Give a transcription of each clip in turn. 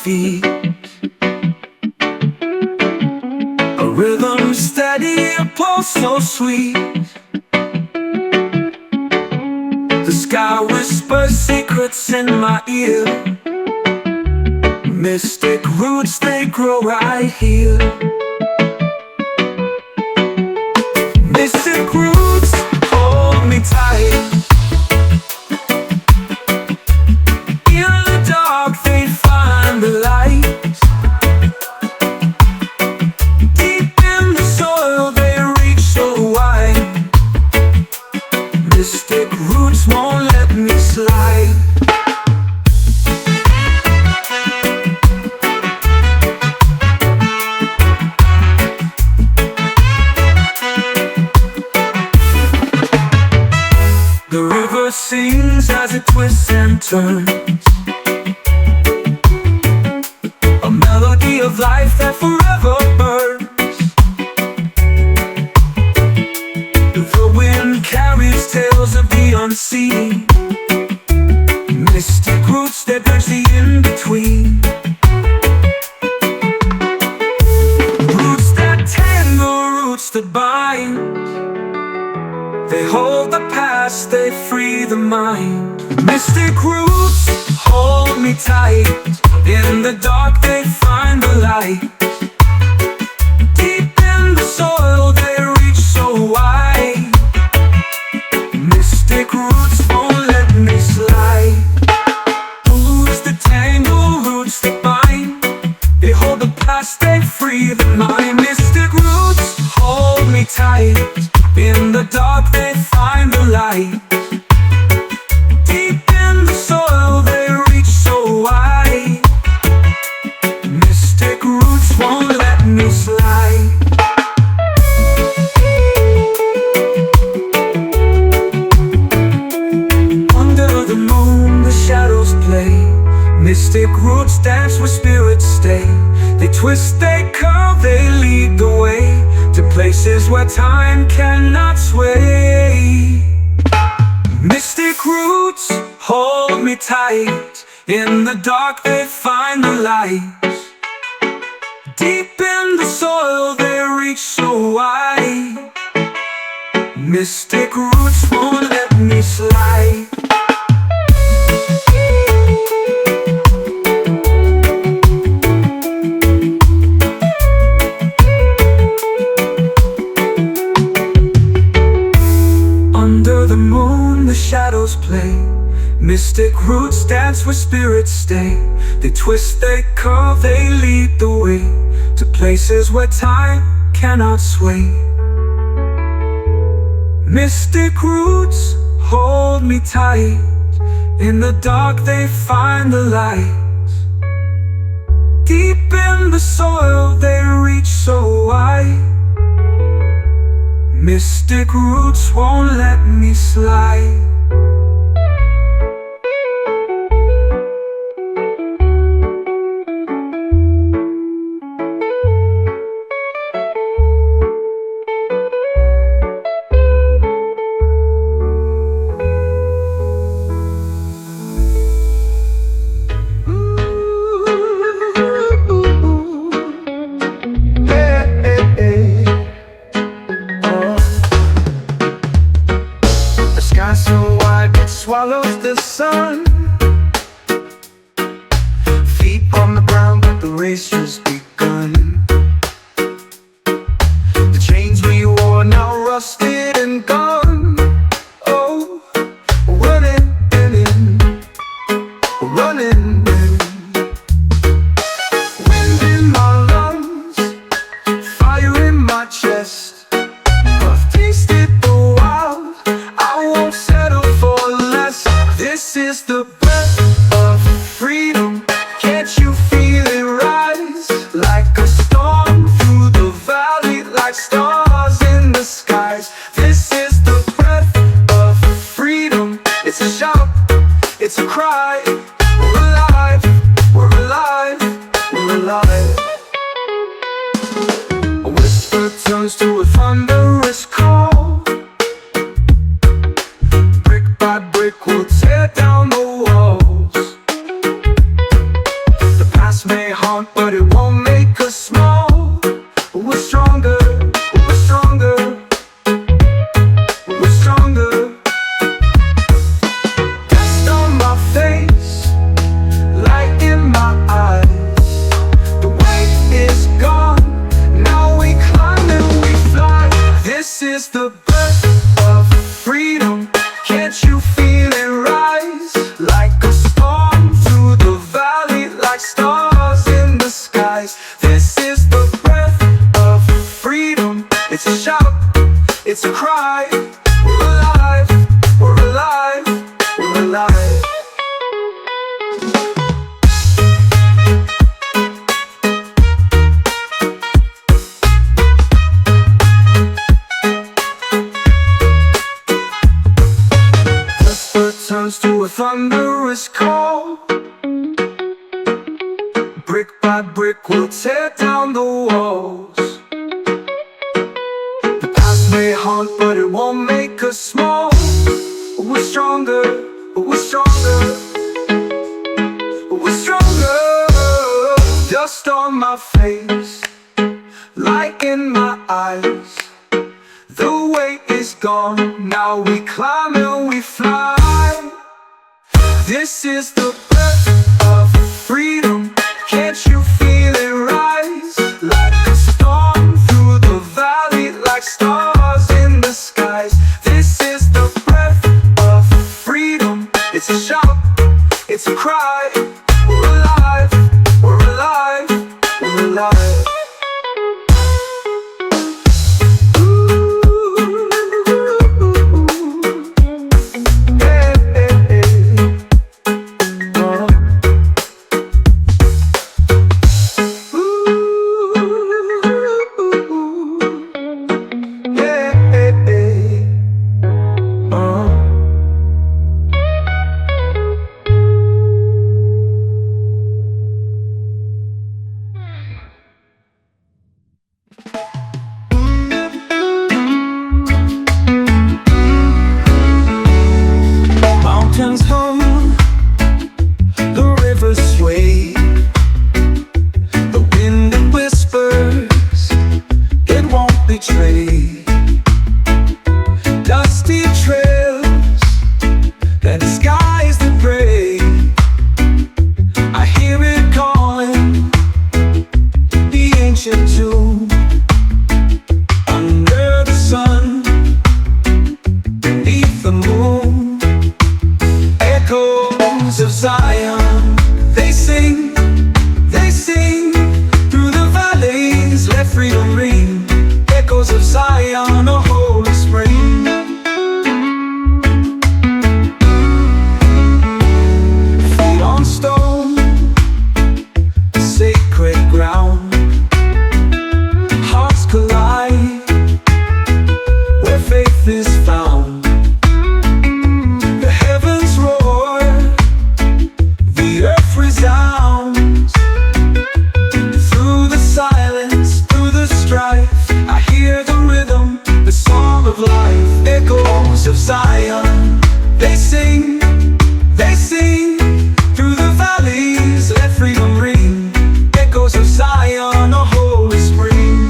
feet. A rhythm steady, a pulse so sweet. The sky whispers secrets in my ear. Mystic roots, they grow right here. Mystic roots, hold me tight. In the dark, they find the light. Deep in the soil, they reach so wide. Mystic roots won't let me slide. The river sings as it twists and turns, a melody of life that forever burns. The wind carries tales of the unseen. Mystic roots that bridge the in-between. Roots that tangle, roots that bind. They hold the past, they free the mind. Mystic roots, hold me tight. In the dark, they find the light. Deep in the soil, they reach so wide. Mystic roots won't let me slide. Roots that tangle, roots that bind. They hold the past, they free the mind. Mystic roots, hold me tight. In the dark, they find the light. Deep in the soil, they reach so wide. Mystic roots won't let me slide. Under the moon, the shadows play. Mystic roots dance where spirits stay. They twist, they curve, they lead the way to places where time cannot sway. Mystic roots, hold me tight. In the dark, they find the light. Deep in the soil, they reach so wide. Mystic roots won't let me slide. Under the moon, the shadows play. Mystic roots dance where spirits stay. They twist, they curve, they lead the way to places where time cannot sway. Mystic roots, hold me tight. In the dark, they find the light. Deep in the soil, they reach so wide. Mystic roots won't let me slide. So wide it swallows the sun. Feet on the ground, but the race just begun. The chains we wore now rusted and gone. Oh, running in, running in. Wind in my lungs, fire in my chest. I've tasted the wild, I won't settle for less. This is the breath of freedom. Can't you feel it rise like a star? past may haunt, but it won't make us small. We're stronger, we're stronger, we're stronger. Dust on my face, light in my eyes. The weight is gone, now we climb and we fly. This is the breath of freedom. Can't you feel it rise? Like a storm through the valley, like stars in the skies. This is the breath of freedom. It's a shout, it's a cry. We're alive, we're alive, we're alive. Turns to a thunderous call. Brick by brick we'll tear down the walls. The past may haunt, but it won't make us small. We're stronger, we're stronger, we're stronger. Dust on my face, light in my eyes. The weight is gone, now we climb and we fly. This is the breath of freedom. Can't you feel it rise? Like a storm through the valley, like stars in the skies. This is the breath of freedom. It's a shout, it's a cry. We're alive, we're alive, we're alive. Mountains hum, the rivers sway. The wind it whispers, it won't betray. Dusty trails, then skies that pray. I hear it calling, the ancient tune. Under the sun, beneath the moon, echoes of Zion, they sing through the valleys, let freedom ring. Echoes of Zion, a holy spring. Feet on stone, sacred ground. Hearts collide, where faith is found. The heavens roar, the earth resounds. Through the silence, through the strife, I hear the rhythm, the song of life. Echoes of Zion, they sing through the valleys, let freedom ring. Echoes of Zion, a holy spring.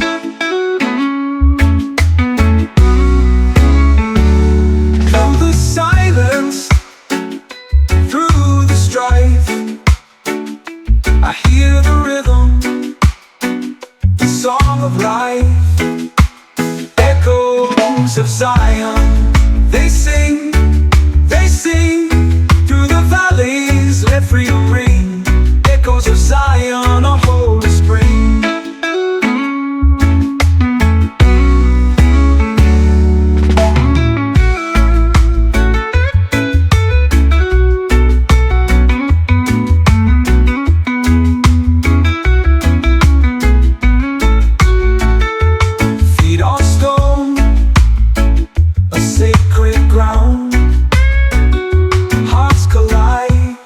Through the silence, through the strife, I hear the rhythm, the song of life. Echoes of Zion, they sing through the valleys, let freedom ring. Echoes of Zion, a holy spring. Feet on stone, a sacred ground. Hearts collide,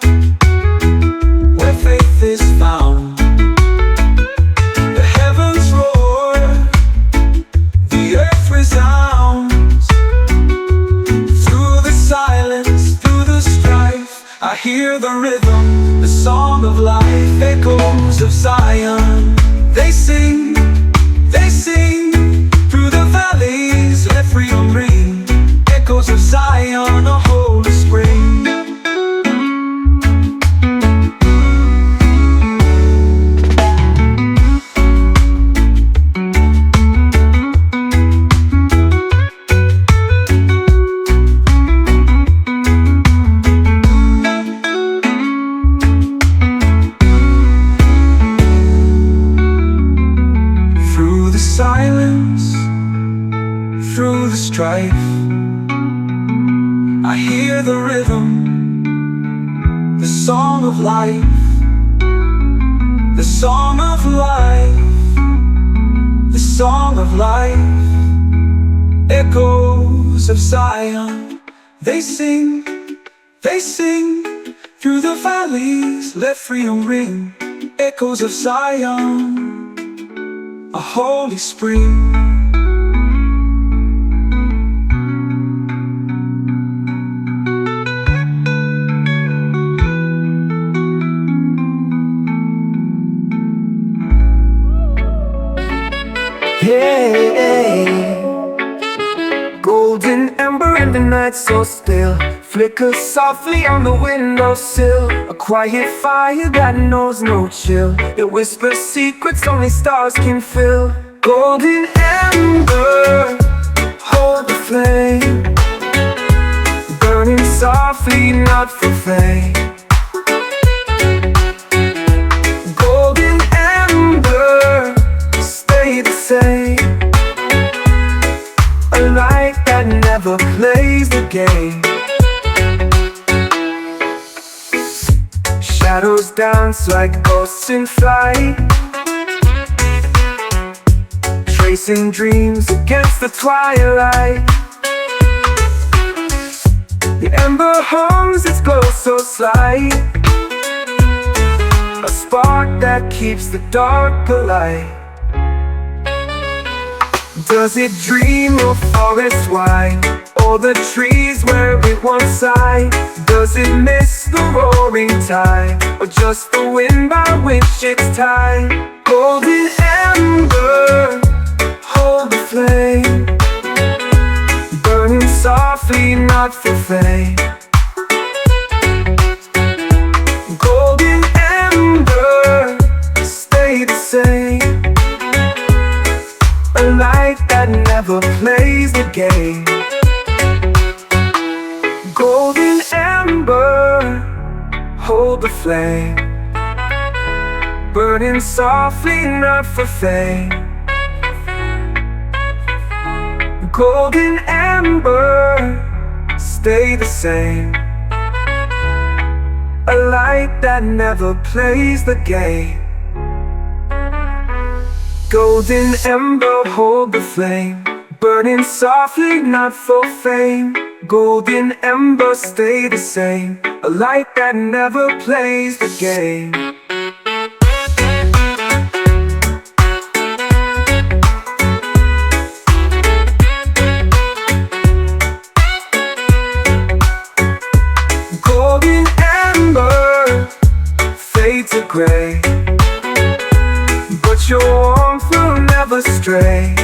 where faith is found. Echoes of Zion, they sing, through the valleys, let freedom ring. Echoes of Zion, a holy spring. Silence, through the strife, I hear the rhythm, the song of life, the song of life, the song of life. Echoes of Zion, they sing, through the valleys, let freedom ring. Echoes of Zion, a holy spring. Hey, golden amber in the night so still, flicker softly on the windowsill. A quiet fire that knows no chill. It whispers secrets only stars can fill. Golden amber, hold the flame, burning softly, not for fame. Golden amber, stay the same, a light that never plays the game. Shadows dance like ghosts in flight, tracing dreams against the twilight. The ember hums its glow so slight, a spark that keeps the dark alight. Does it dream of forests wide, or the trees where it once sighed? Does it miss the roaring tide, or just the wind by which it's tied? Golden amber, hold the flame, burning softly, not for fame. Golden amber, stay the same, a light that never plays the game. Golden amber, hold the flame, burning softly, not for fame. Golden amber, stay the same, a light that never plays the game. Golden ember, hold the flame, burning softly, not for fame. Golden ember, stay the same, a light that never plays the game. Golden ember, fade to gray, but your warmth will never stray.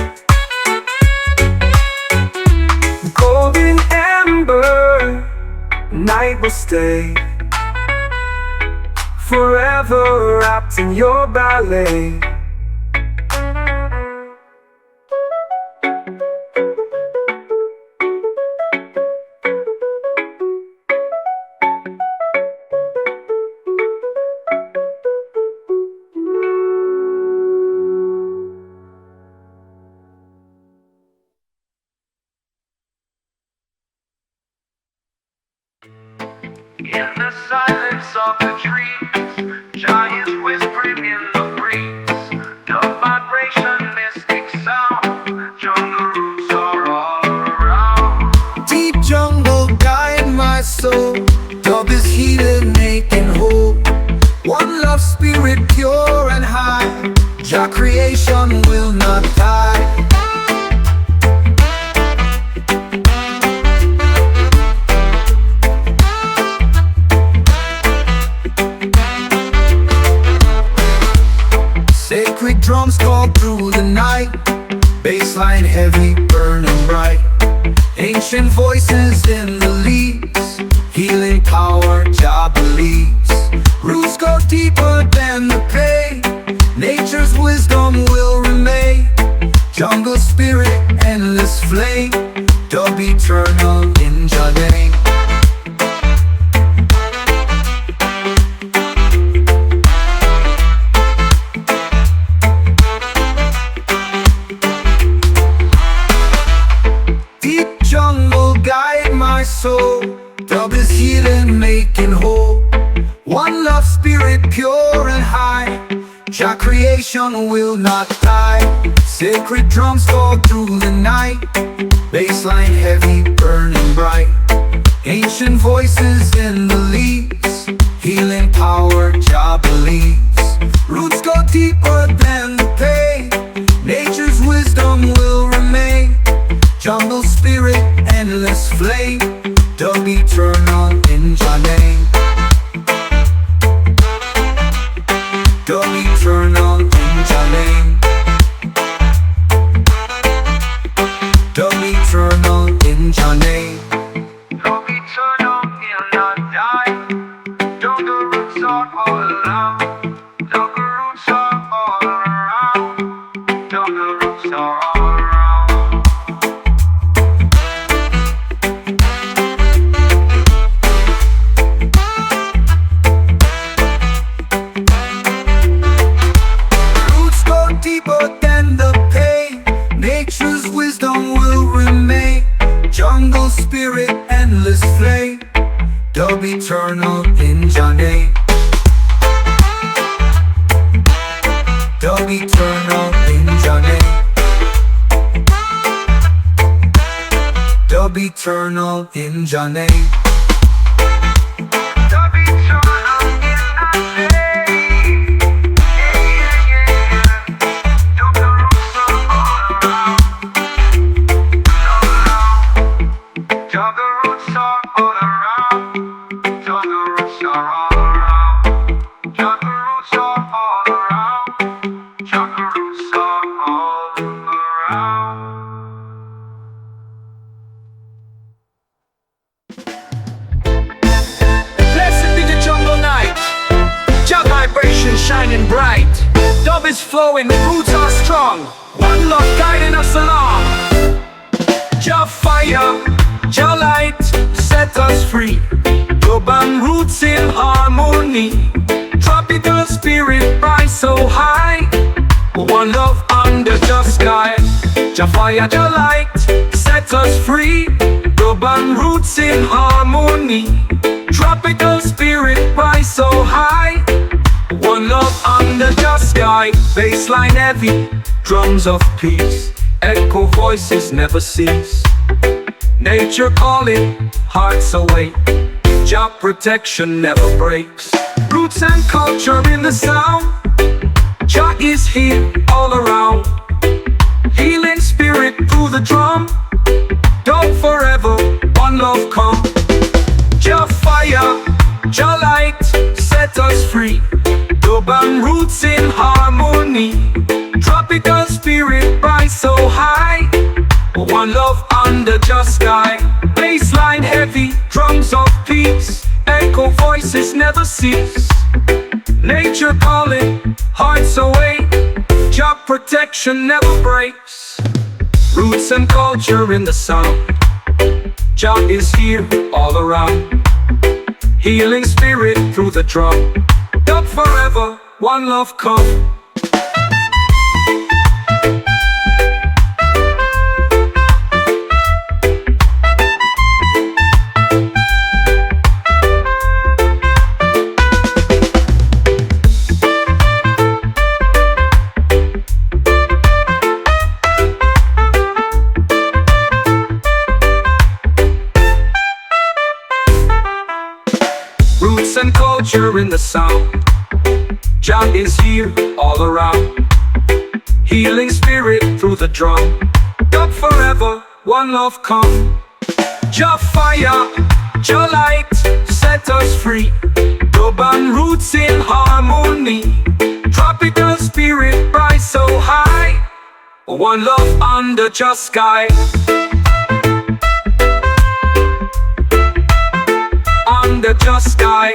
Golden amber, night will stay, forever wrapped in your ballet. In the silence of the trees, giants whispering in the breeze. The vibration, mystic sound, jungle roots are all around. Deep jungle guide my soul, dub is healing, making hope. One love spirit pure and high, Jah creation will not die. Sacred drums call through the night, bassline heavy, burning bright. Ancient voices in the leaves, healing power, Jah believes. Roots go deeper than the pain, nature's wisdom will remain. Jungle spirit, endless flame, dub eternal in Jah name. Deep jungle guide my soul, dub is healing, making whole. One love spirit pure and high, Jah creation will not die. Sacred drums fall through the night, bassline heavy, burning bright. Ancient voices in the leaves, healing power, Jah believes. Roots go deeper than the pain, nature's wisdom will remain. Jungle spirit, endless flame, dub eternal in Jah name. Dub eternal in Jah name. Dub eternal in Jah name. Dub eternal, he'll not die. Jungle roots are all around. Jungle roots are all around. Jungle roots are all around. Roots go deeper than the pain, nature's wisdom will remain. Jungle spirit, endless flame, dub eternal in Jah name. Dub eternal in Jah name. Dub eternal in Jah name. Dub eternal in Jah name. Yeah, yeah, yeah. Jungle roots are all around. Jungle roots are all around. Jungle roots are all around. Jungle roots are all around. Jungle roots are all around. Blessed be the jungle night, Jah vibration shining bright. Dub is flowing, roots are strong, one love guiding us along. Jah fire, Jah light, set us free. Dub and roots in harmony. Tropical spirit rise so high. One love under Jah sky. Jah fire, Jah light, set us free. Dub and roots in harmony. Tropical spirit rise so high. One love under Jah sky. Bassline heavy, drums of peace. Echo voices never cease. Nature calling, hearts awake. Jah protection never breaks. Roots and culture in the sound. Jah is here all around. Healing spirit through the drum. Dub forever, one love come. Jah fire, Jah light, set us free. Dub and roots in harmony. Tropical spirit rise so high. One love under Jah sky. Bassline heavy, drums of peace. Echo voices never cease. Nature calling, hearts awake. Jah protection never breaks. Roots and culture in the sound. Jah is here all around. Healing spirit through the drum. Dub forever, one love come. Roots and culture in the sound. Jah is here all around. Healing spirit through the drum. Dub forever, one love come. Jah fire, Jah light, set us free. Dub and roots in harmony. Tropical spirit rise One love under just sky. Under just sky.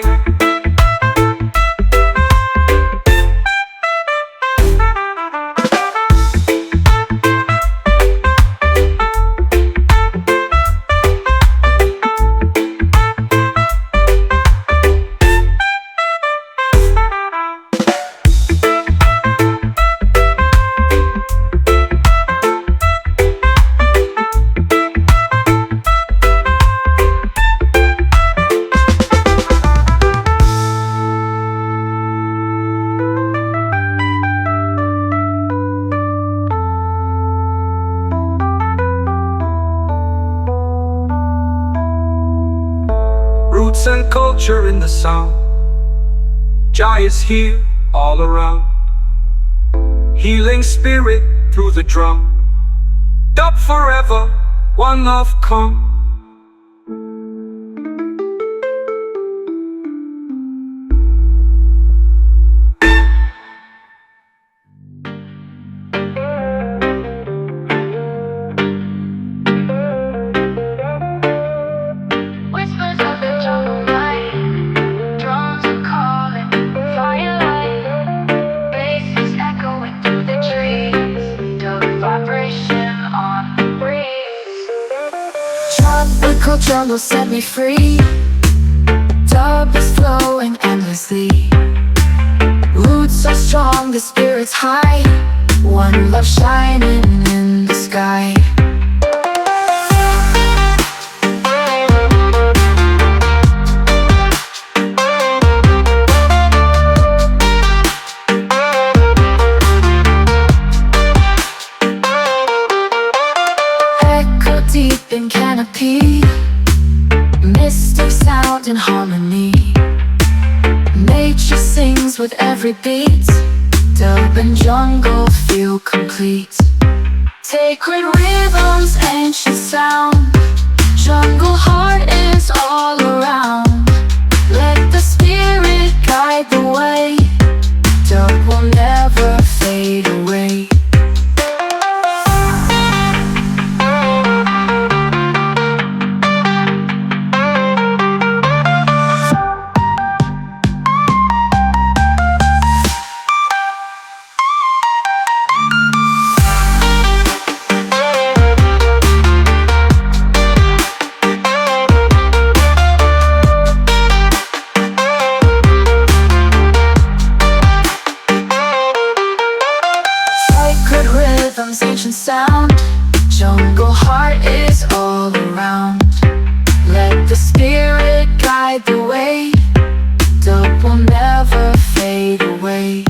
Roots and culture in the sound. Jah is here all around. Healing spirit through the drum. Dub forever, one love come. Jungle set me free. Dub is flowing endlessly. Roots are strong, the spirit's high. One love shining in the sky. Echo deep in canopy. Mystic sound in harmony. Nature sings with every beat. Dub and jungle feel complete. Sacred rhythms, ancient sound. Jungle heart is all around. Let the spirit guide the way. Dub will never fade away. Ancient sound, jungle heart is all around. Let the spirit guide the way. Dub will never fade away.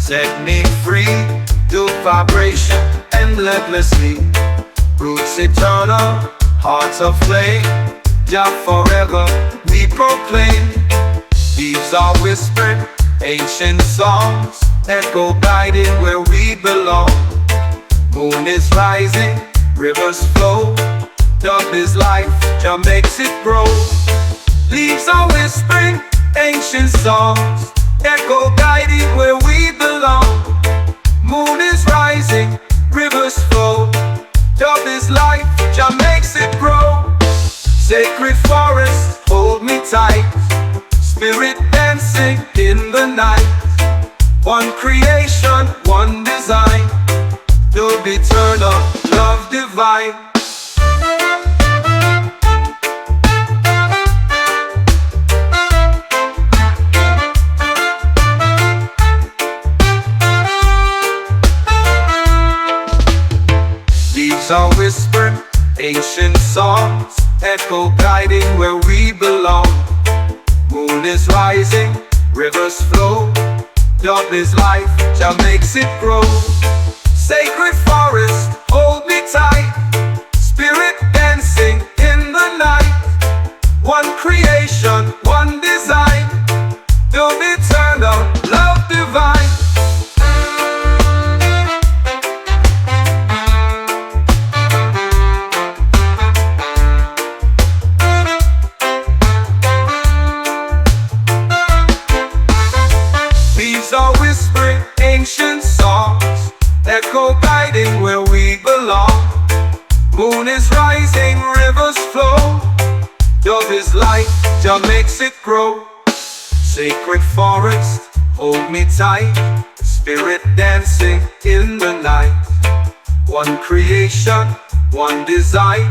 Set me free, do vibration endlessly. Roots eternal, hearts of flame. Jah forever we proclaim. These are whispered, ancient songs that go guided where we belong. Moon is rising, rivers flow. Dub is life, Jah makes it grow. Leaves are whispering, ancient songs that go guided where we belong. Moon is rising, rivers flow. Dub is life, Jah makes it grow. Sacred forest, hold me tight. Spirit dancing in the night. One creation, one design. Dub eternal, love divine. whispered ancient songs, echo guiding where we belong. Moon is rising, rivers flow. Dub is life, Jah makes it grow. Sacred forest, hold me tight. Spirit dancing in the night. One creation, one design. Dub eternal, love divine. Leaves are whispering ancient songs, echo guiding where we belong. Moon is rising, rivers flow. Dub is light, Jah makes it grow. Sacred forest, hold me tight. Spirit dancing in the night. One creation, one design.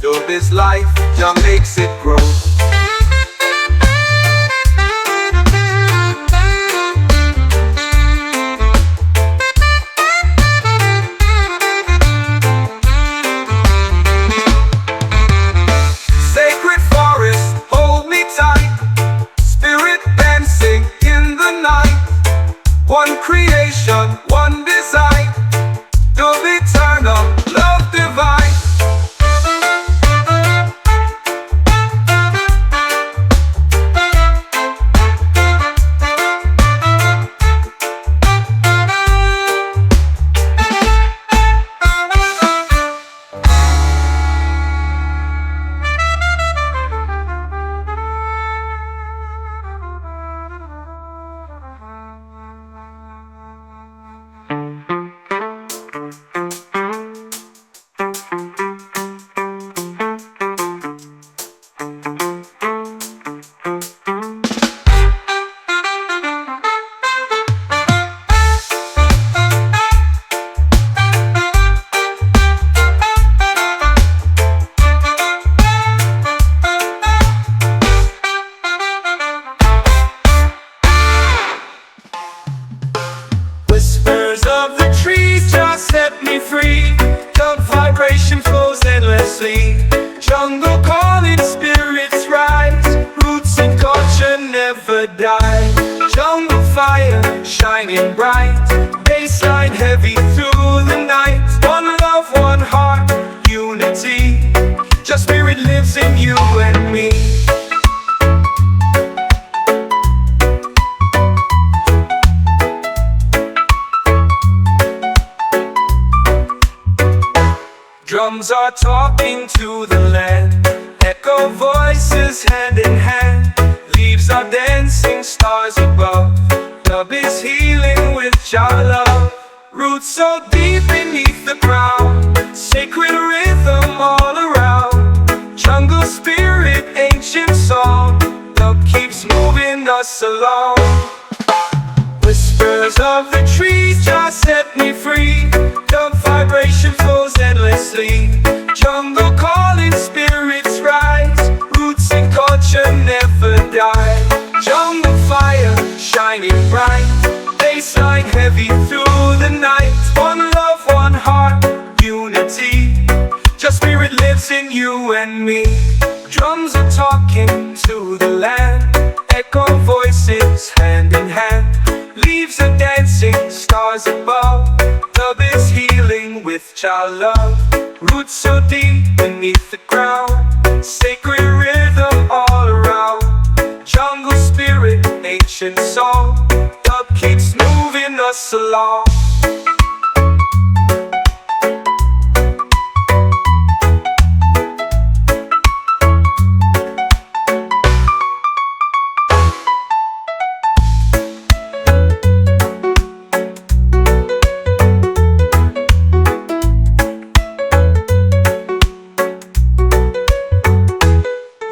Dub is life, Jah makes it grow. One creation, one design. Dub eternal, love divine. Whispers of the trees just set me free. Dub vibration flows endlessly. Jungle calling, spirits rise. Roots and culture never die. Jungle fire shining bright. Bassline heavy through the night. One love, one heart, unity. Just spirit lives in you and me. Drums are talking to the land. Echo voices hand in hand. Leaves are dancing, stars above. Dub is healing with Jah love. Roots so deep beneath the ground. Sacred rhythm all around. Jungle spirit, ancient song. Dub keeps moving us along. Whispers of the trees just set me free. Dub vibration flows endlessly. Jungle calling, spirits rise. Roots and culture never die. Jungle fire shining bright. Bassline heavy through the night. One love, one heart, unity. Just spirit lives in you and me. Drums are talking to the land. Echo voices hand in hand. Leaves are dancing, stars above. Dub is healing with Jah love. Roots so deep beneath the ground. Sacred rhythm all around. Jungle spirit, ancient song. Dub keeps moving us along.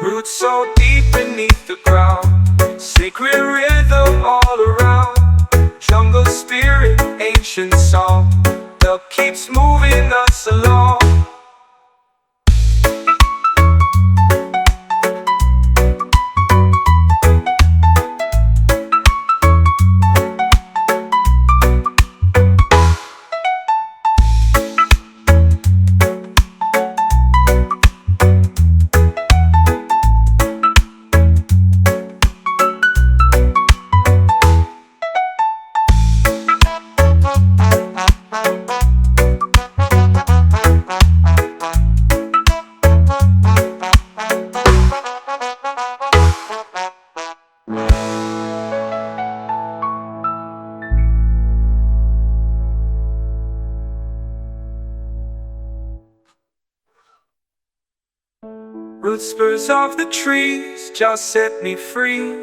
Roots so deep beneath the ground. Sacred rhythm all around. Jungle spirit, ancient song. Dub keeps moving us along. whispers of the trees just set me free.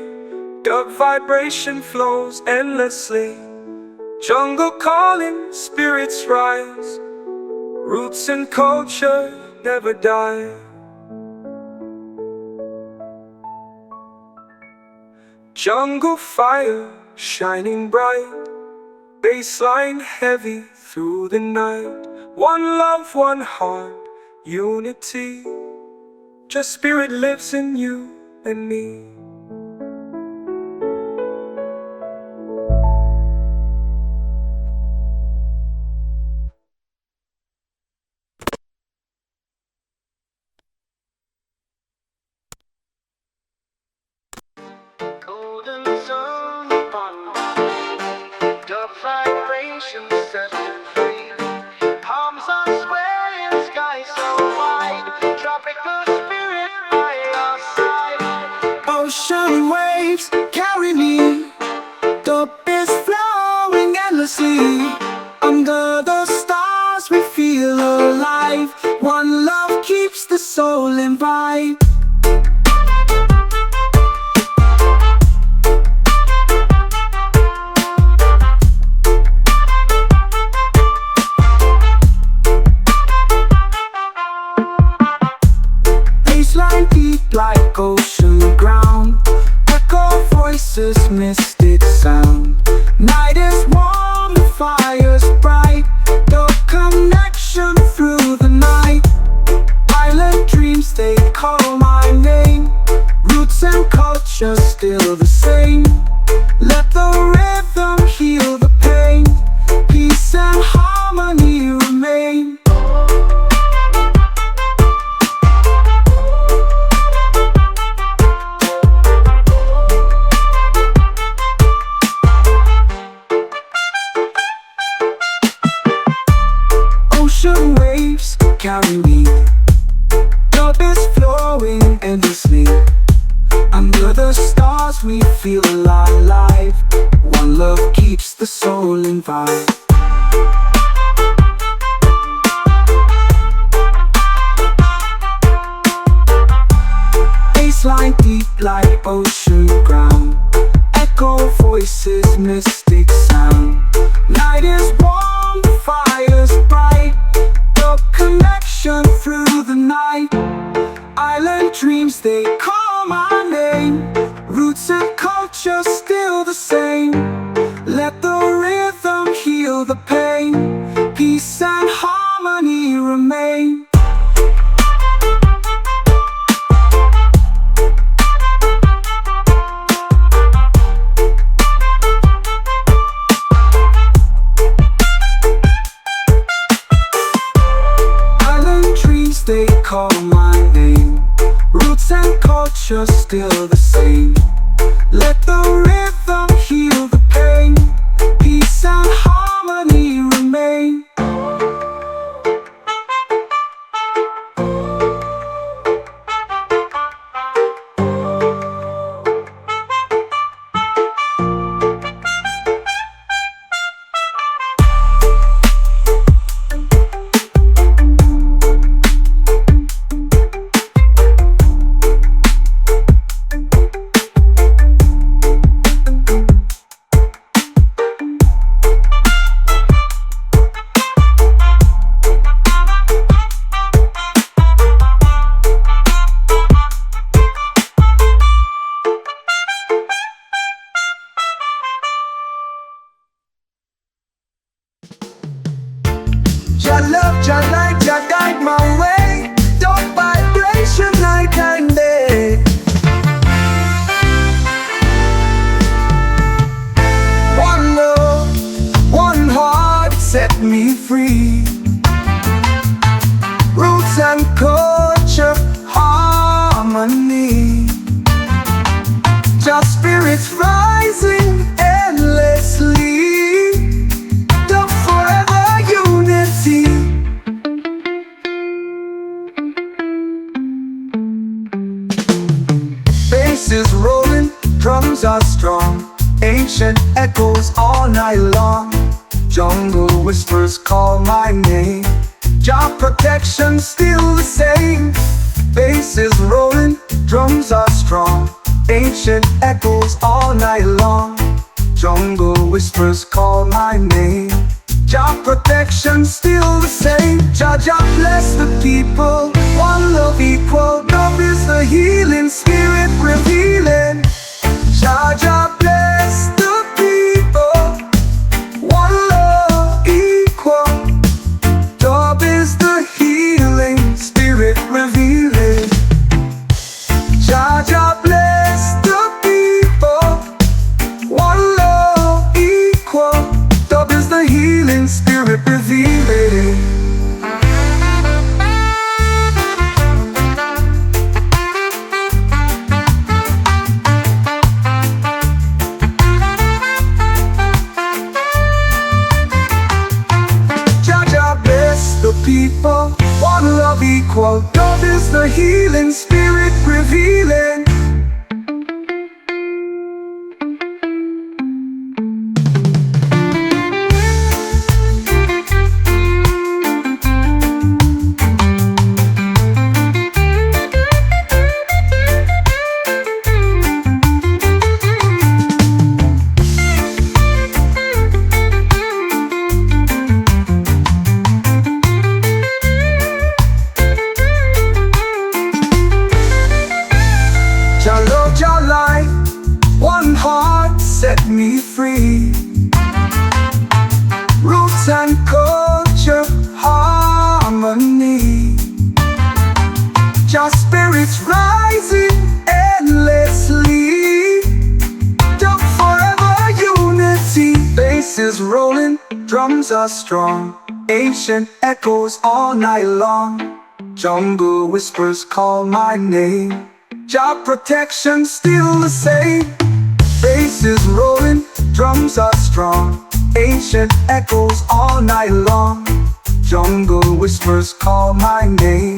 Dub vibration flows endlessly. Jungle calling, spirits rise. Roots and culture never die. Jungle fire shining bright, baseline heavy through the night. One love, one heart, unity. Just spirit lives in you and me. Golden sun upon me, the vibration set me free. Palms are swaying, sky so wide, tropical spirit by our side. Ocean waves carry me, the is flowing endlessly. Under the stars we feel alive. One love keeps the soul in vibe. Baseline deep like ocean ground, echo voices, mystic sound. Night is warm, the fire's bright, the connection through the night. Island dreams, they call my name. Roots and culture still the same. Let the rhythm heal the pain. Peace and harmony remain. Ocean waves carry me, love is flowing endlessly. Under the stars we feel alive. One love keeps the soul in vibe. Baseline deep like ocean ground, echo voices, mystic sound. Night is warm, the fire's bright, the connection through the night. Island dreams, they call my name. Roots and culture still the same. Let the rhythm heal the pain. Peace and harmony remain. Island dreams, they call my name. Roots and culture still the same. Let the rhythm heal the pain. Peace and harmony remain. Jah love, Jah light, Jah guide my way. Don't vibration night and day. One love, one heart set me free. Roots and culture, harmony. Just spirits rising endlessly. The forever unity. Bass is rolling, drums are strong. Ancient echoes all night long. Jungle whispers call my name. Jah protection still the same. Bass is rolling, drums are strong. Ancient echoes all night long. Jungle whispers call my name. Jah protection still the same. Jah Jah bless the people. One love equal. Dub is the healing spirit revealing. Jah Jah bless the people. One love equal. Dub is the healing spirit revealing. Jah Jah bless the people. One love equal. Dub is the healing spirit revealing. Jah Jah bless the people. One love equal. Dub is the healing spirit revealing. Jah love, Jah light, one heart set me free. Roots and culture, harmony. Jah spirits rising endlessly. Dub forever unity. Bass is rolling, drums are strong. Ancient echoes all night long. Jungle whispers call my name. Jah protection still the same. Bass is rolling, drums are strong. Ancient echoes all night long. Jungle whispers call my name.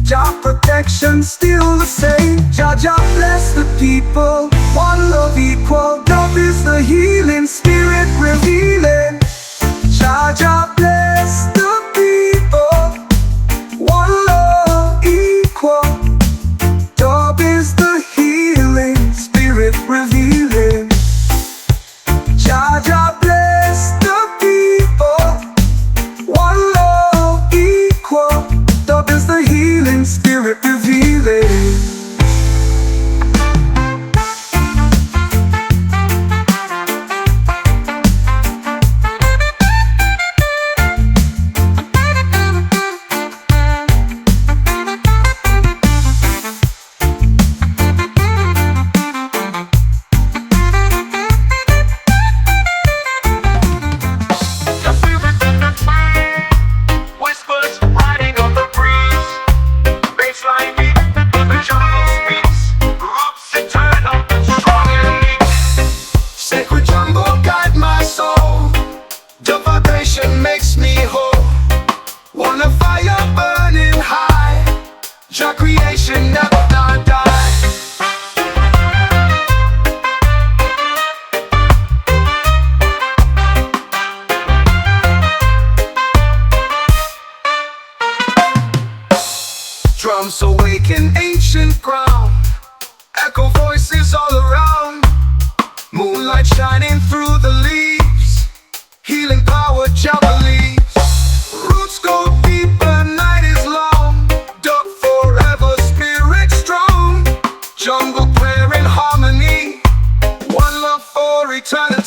Jah protection still the same. Jah Jah bless the people. One love equal. Dub is the healing spirit revealing. Jah Jah bless the people. One love equal. Dub is the healing spirit revealing. Jah Jah bless the people. One love equal. Dub is the healing spirit revealing. Whispers riding on the breeze. Baseline beat, the jungle speaks. Roots eternal, strong and unique. Sacred jungle guide my soul. The vibration makes me whole. Wanna fire burning high. Jah creation never done die. Drums awaken ancient ground. Echo voices all around. Moonlight shining through the leaves. Healing power, Jah believes. Roots go deeper, night is long. Dub forever, spirit strong. Jungle prayer in harmony. One love for eternity.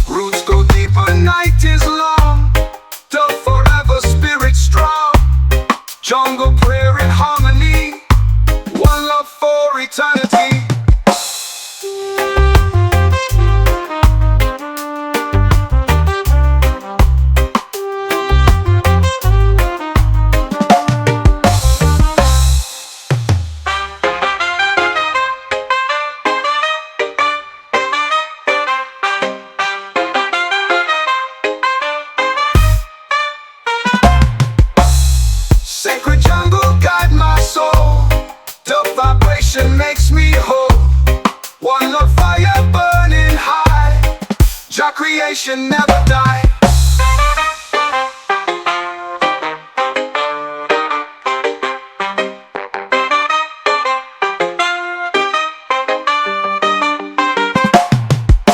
Roots go deeper, night is long. Dub forever, spirit strong. Dub vibration makes me whole. One love fire burning high. Jah creation never die.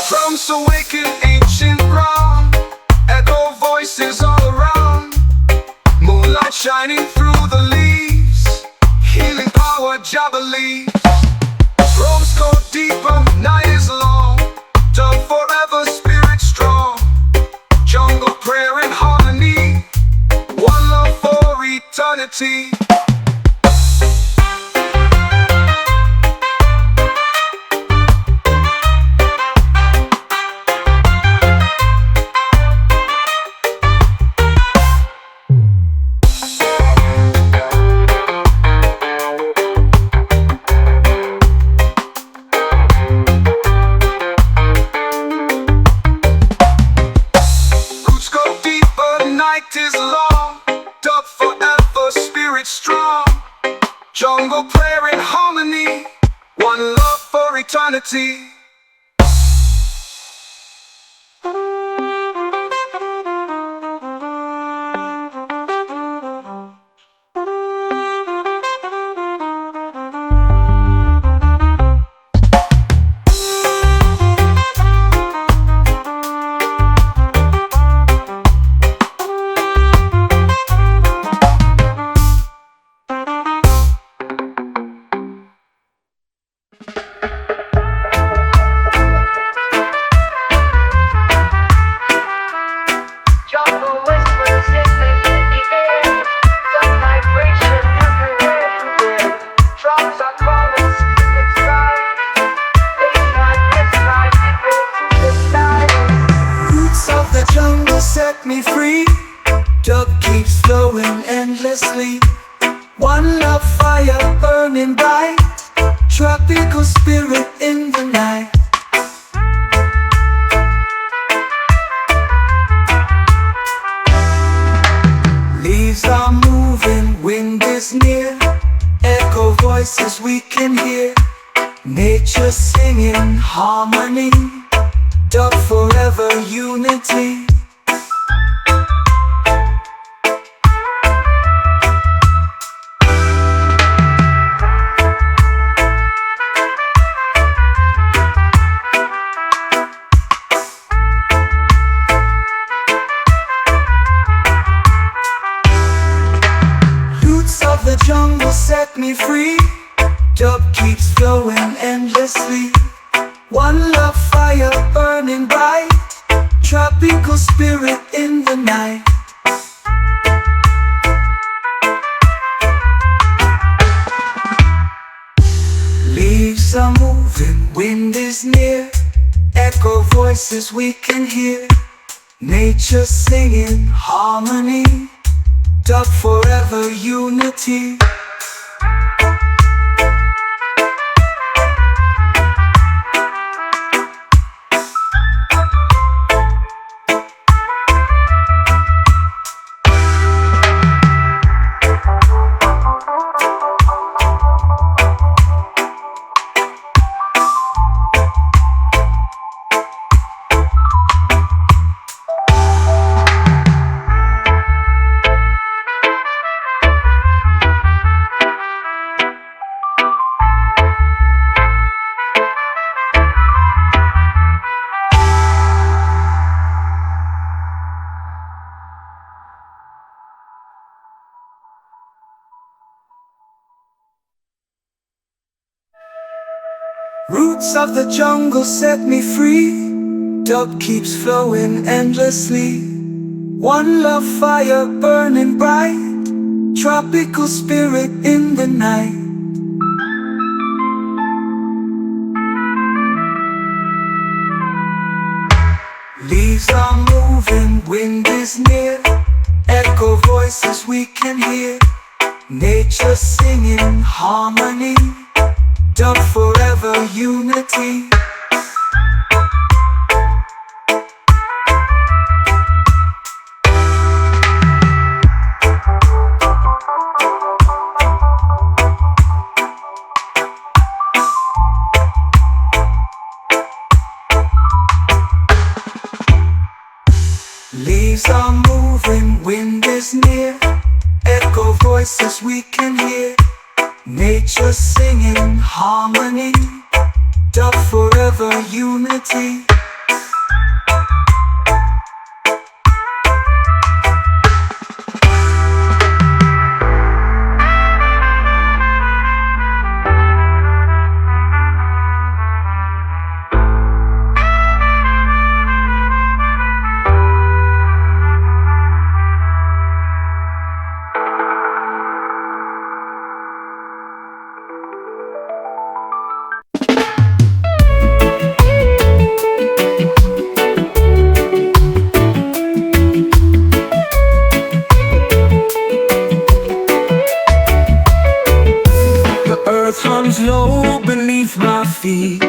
Drums awaken ancient ground. Echo voices all around. Moonlight shining through the leaves. Healing power Jah believes. Roads go deeper, night is long. Dub forever, spirit strong. Jungle prayer and harmony. One love for eternity. Night is long, dub forever, spirit strong. Jungle prayer in harmony, one love for eternity. Set me free. Dub keeps flowing endlessly. One love fire burning bright. Tropical spirit in the night. Leaves are moving, wind is near. Echo voices we can hear. Nature singing harmony. Dub forever unity. The jungle set me free. Dub keeps flowing endlessly. One love fire burning bright. Tropical spirit in the night. Leaves are moving, wind is near. Echo voices we can hear. Nature singing harmony. Dub forever unity. Roots of the jungle set me free. Dub keeps flowing endlessly. One love fire burning bright. Tropical spirit in the night. Leaves are moving, wind is near. Echo voices we can hear. Nature singing harmony. Dub forever unity. near, echo voices we can hear, nature singing harmony, dub forever unity. Earth hums low beneath my feet,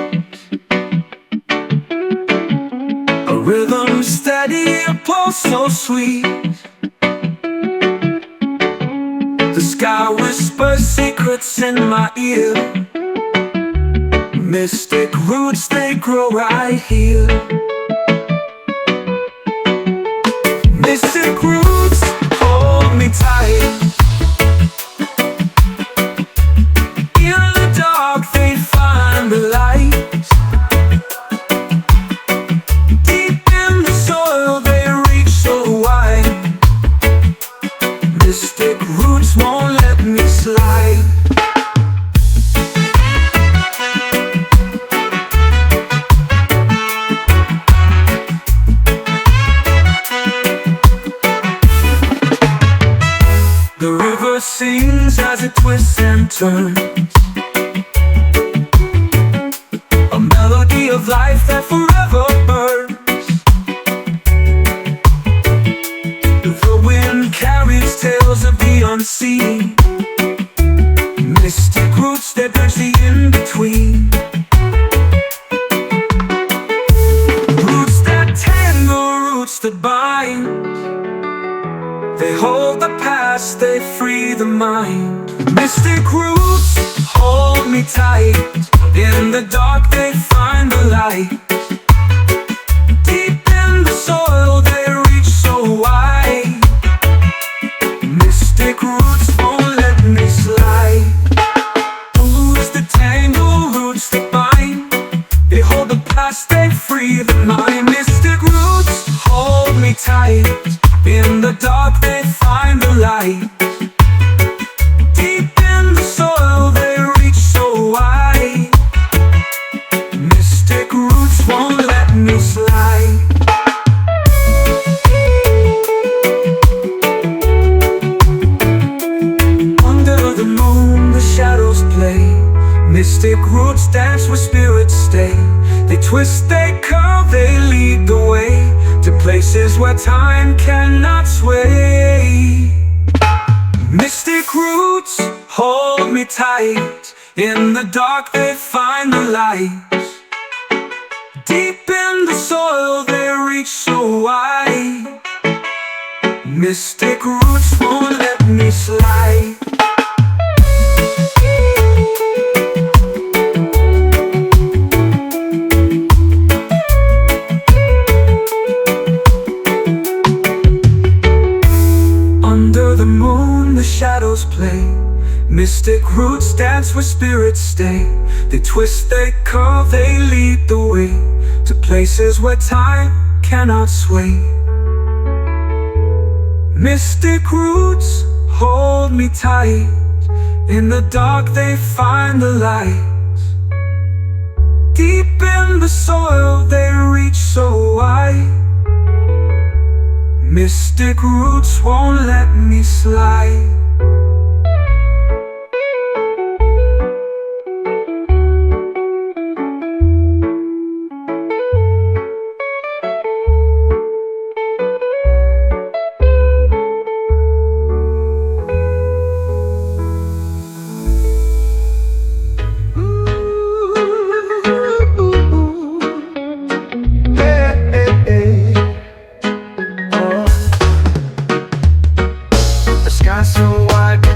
a rhythm steady, a pulse so sweet. The sky whispers secrets in my ear, mystic roots they grow right here. Mystic roots hold me tight, they find the light. Deep in the soil they reach so wide, mystic roots won't let me slide. The river sings as it twists and turns, of life that forever burns. The wind carries tales of the unseen, mystic roots that bridge the in-between. Roots that tangle, roots that bind, they hold the past, they free the mind. Mystic roots hold me tight, in the dark they find the light. Deep in the soil they reach so wide, mystic roots won't let me slide. Roots that tangle, roots that bind, they hold the past, they free the mind. Mystic roots hold me tight, in the dark they find the light. Deep in the soil they reach so wide, mystic roots won't let me slide. Under the moon the shadows play, mystic roots dance where spirits stay. They twist, they curve, they lead the way to places where time cannot sway. Mystic roots hold me tight, in the dark they find the light. Deep in the soil they reach so wide, mystic roots won't let me slide. Under the moon the shadows play, mystic roots dance where spirits stay. They twist, they curve, they lead the way to places where time cannot sway. Mystic roots hold me tight, in the dark they find the light. Deep in the soil they reach so wide, mystic roots won't let me slide.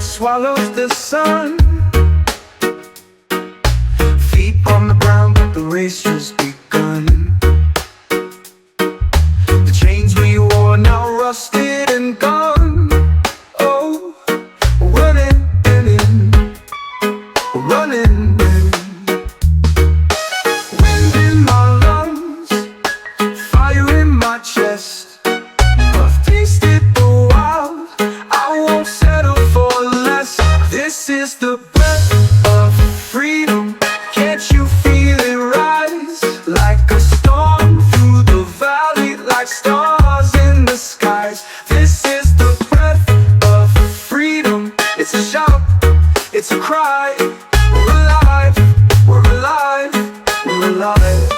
Swallows the sun, feet on the ground, but the race just begun. The chains we wore now rusted and gone, is the breath of freedom. Can't you feel it rise like a storm through the valley, like stars in the skies? This is the breath of freedom. It's a shout, it's a cry. We're alive, we're alive, we're alive.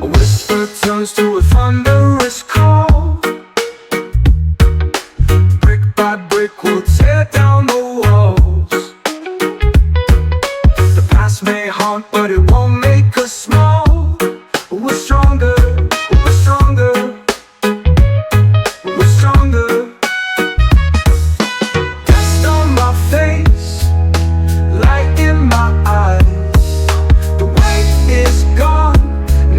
A whisper turns to a thunderous call. Brick by brick we'll tear down the walls. The past may haunt, but it won't make us small. We're stronger, we're stronger, we're stronger. Dust on my face, light in my eyes. The weight is gone,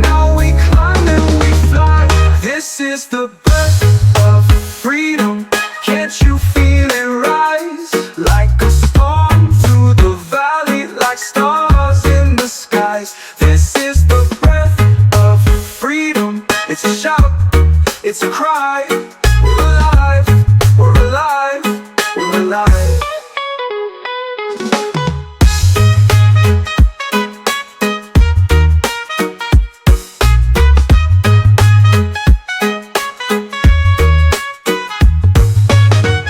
now we climb and we fly. This is the breath of freedom. Can't you feel it rise like a storm through the valley, like stars in the skies? This is the breath of freedom. It's a shout, it's a cry. We're alive, we're alive, we're alive.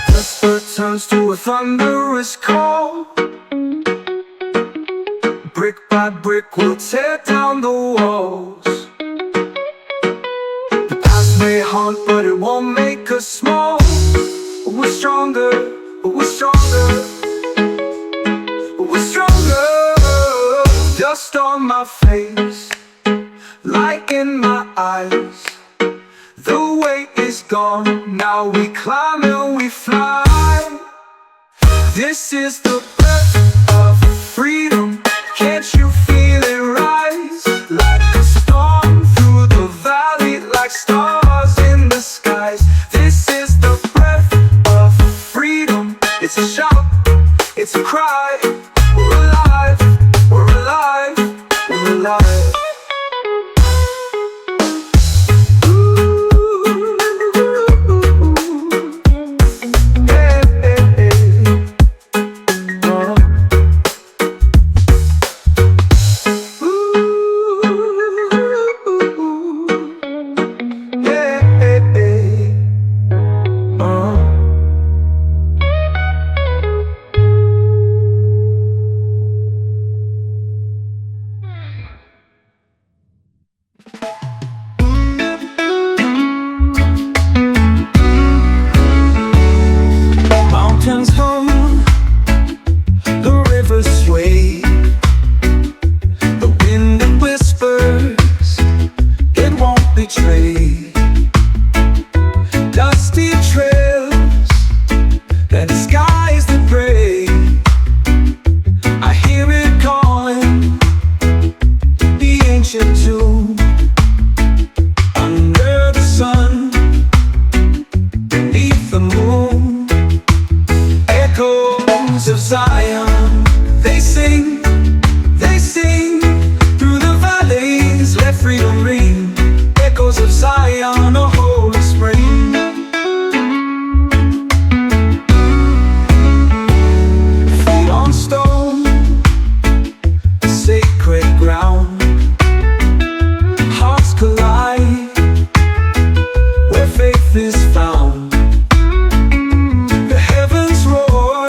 Whisper turns to a thunderous call. Brick by brick we'll tear down the walls. The past may haunt, but it won't make us small. We're stronger, we're stronger, we're stronger. Dust on my face, light in my eyes. The weight is gone, now we climb and we fly. This is the breath of freedom. Can't you feel it rise like a storm through the valley, like stars in the skies? This is the breath of freedom. It's a shout, it's a cry. We're alive, we're alive, we're alive. Mountains hum, the rivers sway. The wind it whispers, it won't betray. Dusty trails, that skies that pray. I hear it calling, the ancient tune. Under the sun, beneath the moon, echoes of Zion, they sing through the valleys, let freedom ring. Echoes of Zion, a holy spring. Feet on stone, sacred ground. Hearts collide, where faith is found. The heavens roar,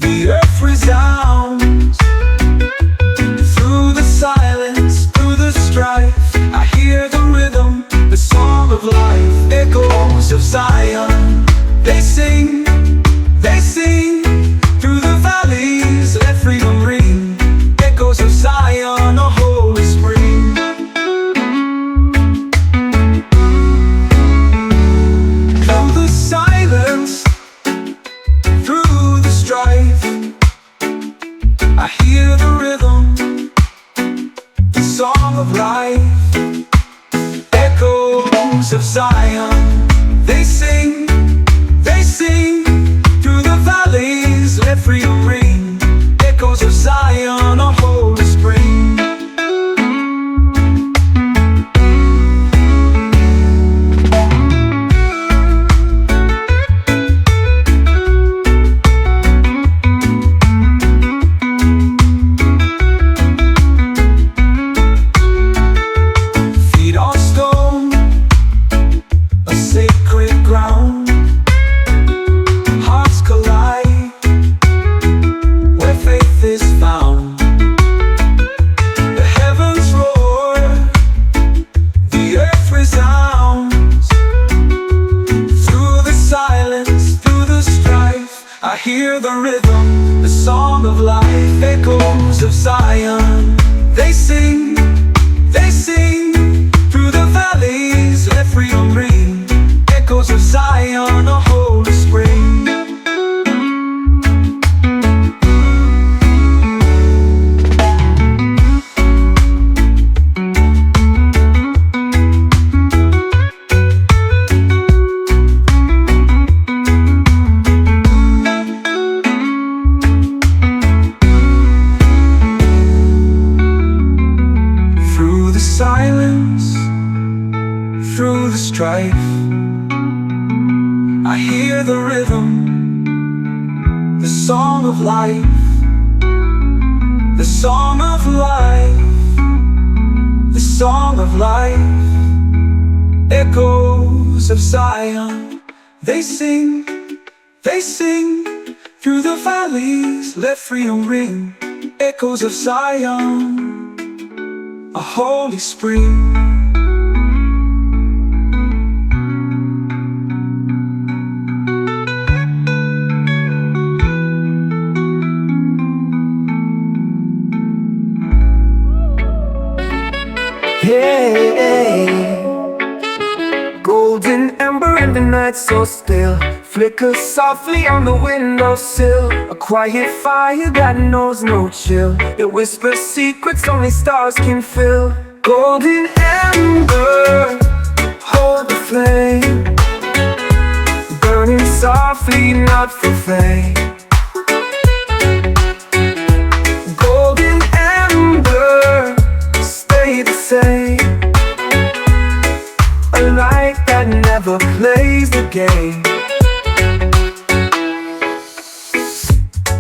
the earth resounds. Through the silence, through the strife, I hear the rhythm, the song of life. Echoes of Zion, they sing through the valleys, let freedom ring. Echoes of Zion, a holy spring. Through the silence, through the strife, I hear the rhythm, the song of life. Echoes of Zion, they sing through the valleys, let freedom ring. Echoes of Zion, a holy spring. hear the rhythm, the song of life, echoes of Zion. They sing through the valleys, let freedom ring. Echoes of Zion, a holy spring. Silence, through the strife, I hear the rhythm, the song of life, the song of life, the song of life. Echoes of Zion, they sing through the valleys, let freedom ring. Echoes of Zion, a holy spring. Hey, golden ember in the night so still, flicker softly on the windowsill. A quiet fire that knows no chill, it whispers secrets only stars can fill. Golden ember, hold the flame, burning softly, not for fame. Golden ember, stay the same, a light that never plays the game.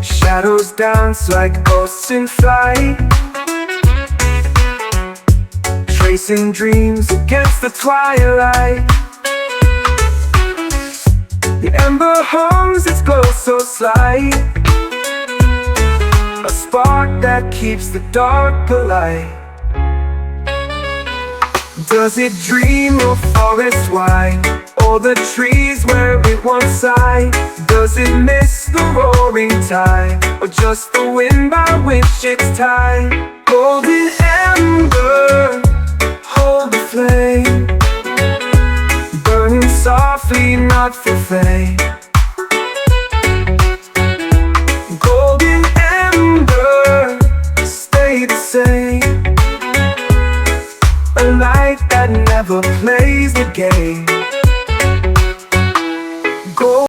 Shadows dance like ghosts in flight, tracing dreams against the twilight. The ember hums its glow so slight, a spark that keeps the dark alight. Does it dream of forests wide, or the trees where it once sighed? Does it miss the roaring tide, or just the wind by which it's tied? Golden ember, hold the flame, burning softly, not for fame.